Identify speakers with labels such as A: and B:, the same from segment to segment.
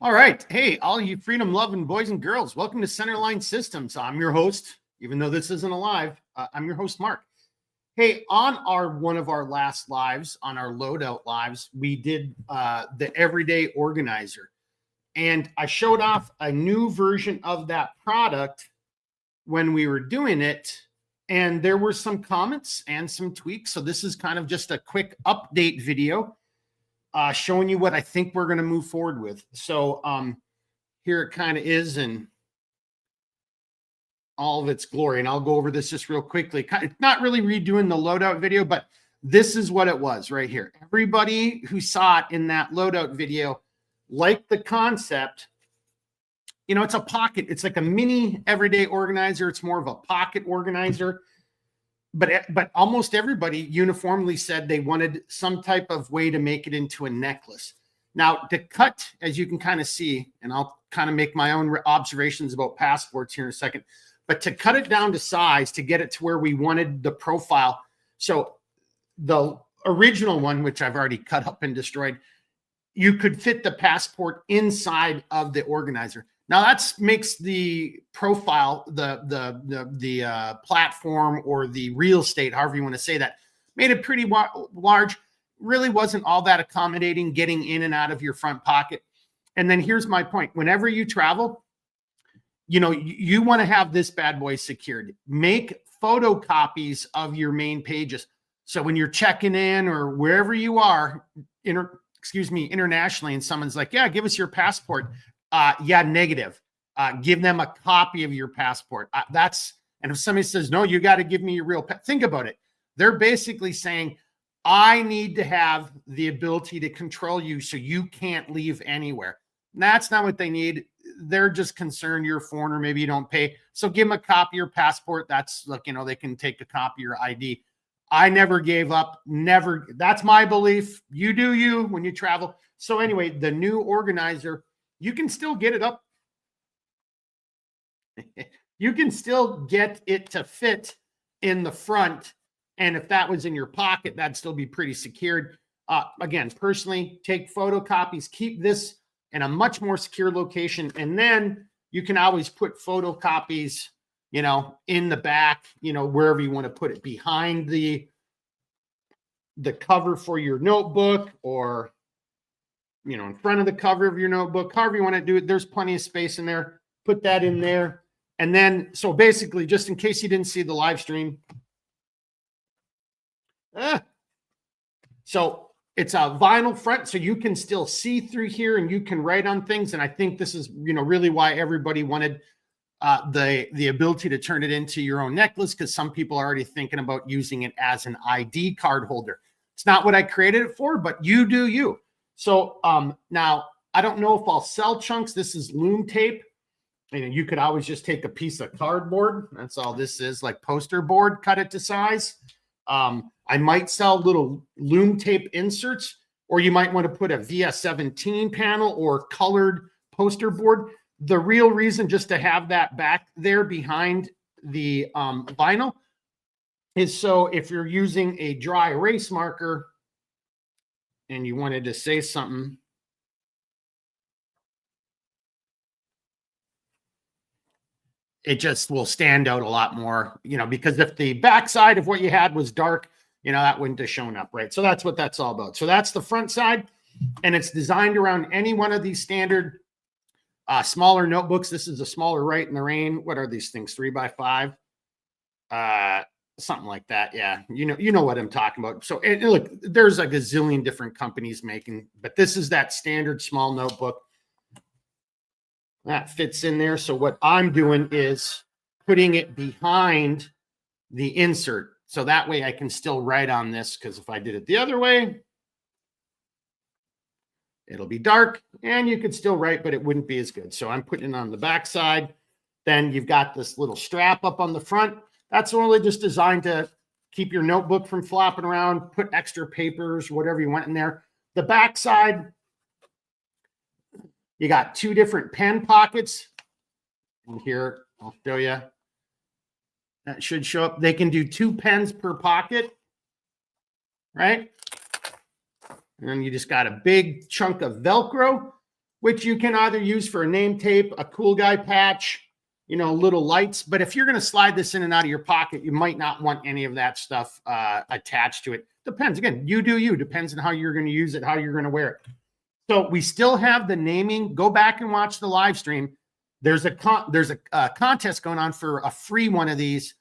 A: All right. Hey, all you freedom loving boys and girls, welcome to Centerline Systems. I'm your host, even though this isn't a live, I'm your host, Mark. Hey, on one of our last lives, on our loadout lives, we did the everyday organizer. And I showed off a new version of that product when we were doing it. And there were some comments and some tweaks. So this is kind of just a quick update video showing you what I think we're going to move forward with. So here it kind of is in all of its glory. And I'll go over this just real quickly. It's not really redoing the loadout video, but this is what it was right here. Everybody who saw it in that loadout video liked the concept. You know, it's a pocket. It's like a mini everyday organizer. It's more of a pocket organizer. But almost everybody uniformly said they wanted some type of way to make it into a necklace. Now, to cut, as you can kind of see, and I'll kind of make my own observations about passports here in a second, but to cut it down to size, to get it to where we wanted the profile. So the original one, which I've already cut up and destroyed, you could fit the passport inside of the organizer. Now that makes the profile, the platform or the real estate, however you want to say that, made it pretty large. Really wasn't all that accommodating getting in and out of your front pocket. And then here's my point. Whenever you travel, you know, you want to have this bad boy secured. Make photocopies of your main pages. So when you're checking in or wherever you are, internationally, and someone's like, yeah, give us your passport. Yeah, negative. Give them a copy of your passport. And if somebody says, no, you got to give me your real, think about it. They're basically saying, I need to have the ability to control you so you can't leave anywhere. And that's not what they need. They're just concerned you're a foreigner. Maybe you don't pay. So give them a copy of your passport. That's like, you know, they can take a copy of your ID. I never gave up. Never. That's my belief. You do you when you travel. So anyway, the new organizer, you can still get it up. You can still get it to fit in the front. And if that was in your pocket, that'd still be pretty secured. Again, personally, take photocopies, keep this in a much more secure location. And then you can always put photocopies, you know, in the back, you know, wherever you want to put it, behind the cover for your notebook, or you know, in front of the cover of your notebook, however you want to do it. There's plenty of space in there. Put that in there. And then, so basically, just in case you didn't see the live stream, so it's a vinyl front, so you can still see through here and you can write on things. And I think this is, you know, really why everybody wanted the ability to turn it into your own necklace, because some people are already thinking about using it as an ID card holder. It's not what I created it for, but you do you. So now I don't know if I'll sell chunks. This is loom tape. And you could always just take a piece of cardboard. That's all this is, like poster board, cut it to size. I might sell little loom tape inserts, or you might want to put a VS17 panel or colored poster board. The real reason just to have that back there behind the vinyl is so if you're using a dry erase marker and you wanted to say something, it just will stand out a lot more, you know, because if the backside of what you had was dark, you know, that wouldn't have shown up, right? So that's what that's all about. So that's the front side, and it's designed around any one of these standard smaller notebooks. This is a smaller Write in the Rain. What are these things? 3x5, something like that. Yeah, you know what I'm talking about. So and look, there's like a gazillion different companies making, but this is that standard small notebook that fits in there. So what I'm doing is putting it behind the insert, so that way I can still write on this, because if I did it the other way, it'll be dark and you could still write, but it wouldn't be as good. So I'm putting it on the back side. Then you've got this little strap up on the front. That's only just designed to keep your notebook from flopping around, put extra papers, whatever you want in there. The back side, you got two different pen pockets. And here, I'll show you. That should show up. They can do 2 pens per pocket, right? And then you just got a big chunk of Velcro. which you can either use for a name tape, a cool guy patch, you know, little lights. But if you're going to slide this in and out of your pocket, you might not want any of that stuff attached to it. Depends. Again, you do you. Depends on how you're going to use it, how you're going to wear it. So we still have the naming. Go back and watch the live stream. There's a contest going on for a free one of these.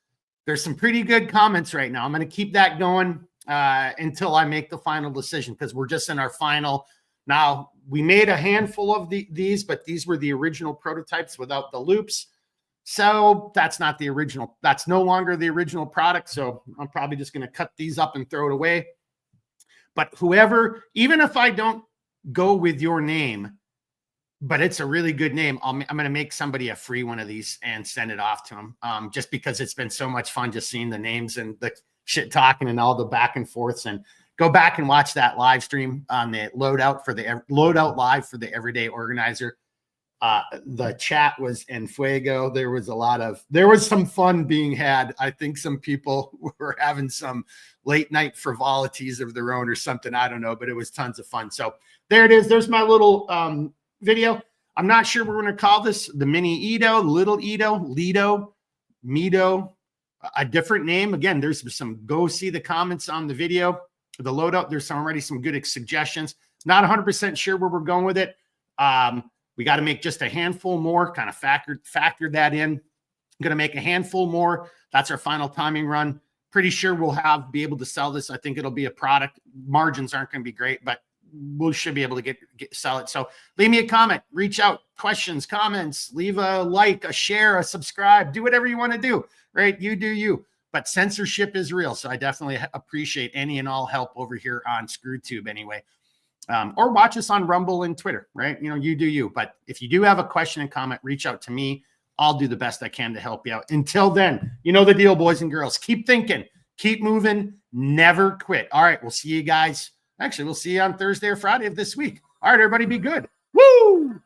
A: There's some pretty good comments right now. I'm going to keep that going until I make the final decision, because we're just in our final. Now, we made a handful of these, but these were the original prototypes without the loops. So that's not the original. That's no longer the original product. So I'm probably just going to cut these up and throw it away. But whoever, even if I don't go with your name, but it's a really good name, I'm going to make somebody a free one of these and send it off to them, just because it's been so much fun just seeing the names and the shit talking and all the back and forths. And go back and watch that live stream on the loadout live for the Everyday Organizer. The chat was en fuego. There was some fun being had. I think some people were having some late night frivolities of their own or something. I don't know, but it was tons of fun. So there it is. There's my little video. I'm not sure we're going to call this the Mini EDO, Little EDO, Lido, Mido, a different name. Again, there's some, go see the comments on the video, the loadout. There's already some good suggestions. Not 100% sure where we're going with it. We got to make just a handful more, kind of factor that in. I'm going to make a handful more. That's our final timing run. Pretty sure we'll be able to sell this. I think it'll be a product. Margins aren't going to be great, but we should be able to sell it. So leave me a comment, reach out, questions, comments, leave a like, a share, a subscribe, do whatever you want to do, right? You do you. But censorship is real. So I definitely appreciate any and all help over here on ScrewTube anyway. Or watch us on Rumble and Twitter, right? You know, you do you. But if you do have a question and comment, reach out to me. I'll do the best I can to help you out. Until then, you know the deal, boys and girls. Keep thinking, keep moving, never quit. All right, we'll see you guys. Actually, we'll see you on Thursday or Friday of this week. All right, everybody, be good. Woo!